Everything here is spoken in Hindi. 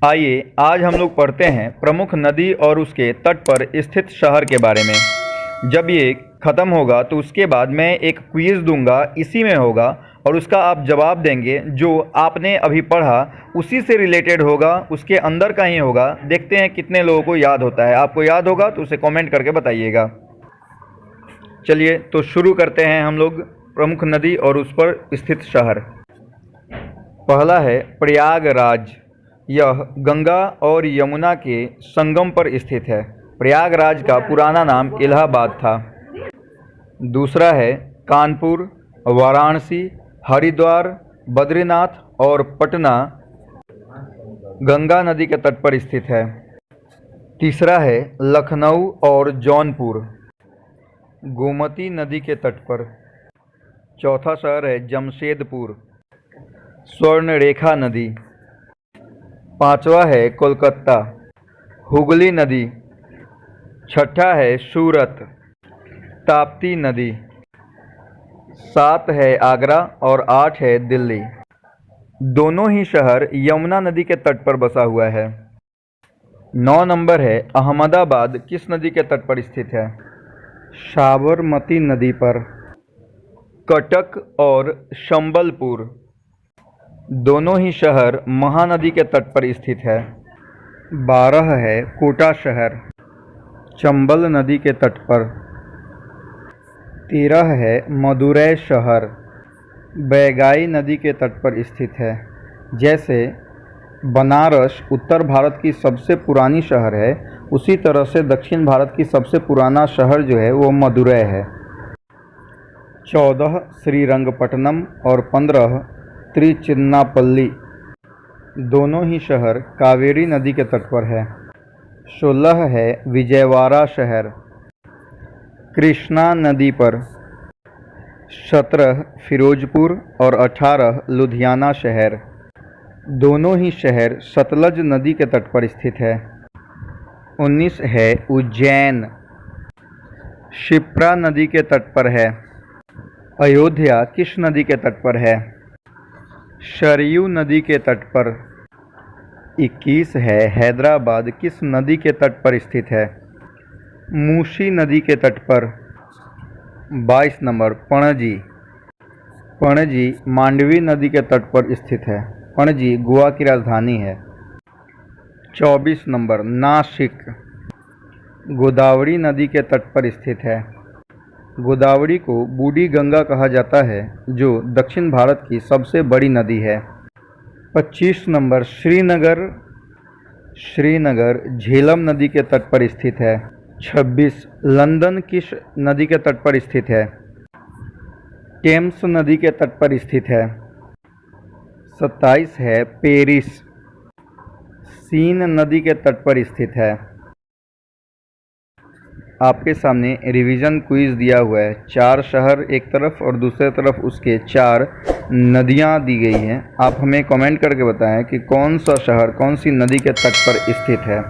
आइए आज हम लोग पढ़ते हैं प्रमुख नदी और उसके तट पर स्थित शहर के बारे में। जब ये ख़त्म होगा तो उसके बाद मैं एक क्विज़ दूंगा, इसी में होगा और उसका आप जवाब देंगे। जो आपने अभी पढ़ा उसी से रिलेटेड होगा, उसके अंदर का ही होगा। देखते हैं कितने लोगों को याद होता है। आपको याद होगा तो उसे कमेंट करके बताइएगा। चलिए तो शुरू करते हैं हम लोग प्रमुख नदी और उस पर स्थित शहर। पहला है प्रयागराज। यह गंगा और यमुना के संगम पर स्थित है। प्रयागराज का पुराना नाम इलाहाबाद था। दूसरा है कानपुर, वाराणसी, हरिद्वार, बद्रीनाथ और पटना गंगा नदी के तट पर स्थित है। तीसरा है लखनऊ और जौनपुर गोमती नदी के तट पर। चौथा शहर है जमशेदपुर, स्वर्णरेखा नदी। पांचवा है कोलकाता, हुगली नदी। छठा है सूरत, ताप्ती नदी। 7 है आगरा और 8 है दिल्ली। दोनों ही शहर यमुना नदी के तट पर बसा हुआ है। 9 नंबर है अहमदाबाद किस नदी के तट पर स्थित है? साबरमती नदी पर। कटक और संबलपुर दोनों ही शहर महानदी के तट पर स्थित है। 12 है कोटा शहर, चंबल नदी के तट पर। 13 है मदुरै शहर, बैगाई नदी के तट पर स्थित है। जैसे बनारस उत्तर भारत की सबसे पुरानी शहर है, उसी तरह से दक्षिण भारत की सबसे पुराना शहर जो है वो मदुरै है। 14 श्रीरंगपट्टनम और 15 तिरुचिन्नापल्ली दोनों ही शहर कावेरी नदी के तट पर है। 16 है विजयवाड़ा शहर, कृष्णा नदी पर। 17 फिरोजपुर और 18 लुधियाना शहर दोनों ही शहर सतलज नदी के तट पर स्थित है। 19 है उज्जैन, शिप्रा नदी के तट पर है। अयोध्या किस नदी के तट पर है? सरयू नदी के तट पर। 21 है हैदराबाद किस नदी के तट पर स्थित है? मूसी नदी के तट पर। 22 नंबर पणजी। पणजी मांडवी नदी के तट पर स्थित है। पणजी गोवा की राजधानी है। 24 नंबर नासिक गोदावरी नदी के तट पर स्थित है। गोदावरी को बूढ़ी गंगा कहा जाता है, जो दक्षिण भारत की सबसे बड़ी नदी है। 25 नंबर श्रीनगर। श्रीनगर झेलम नदी के तट पर स्थित है। 26 लंदन किस नदी के तट पर स्थित है? टेम्स नदी के तट पर स्थित है। 27 है पेरिस, सीन नदी के तट पर स्थित है। आपके सामने रिवीजन क्विज दिया हुआ है। 4 शहर एक तरफ और दूसरे तरफ उसके 4 नदियां दी गई हैं। आप हमें कमेंट करके बताएं कि कौन सा शहर कौन सी नदी के तट पर स्थित है।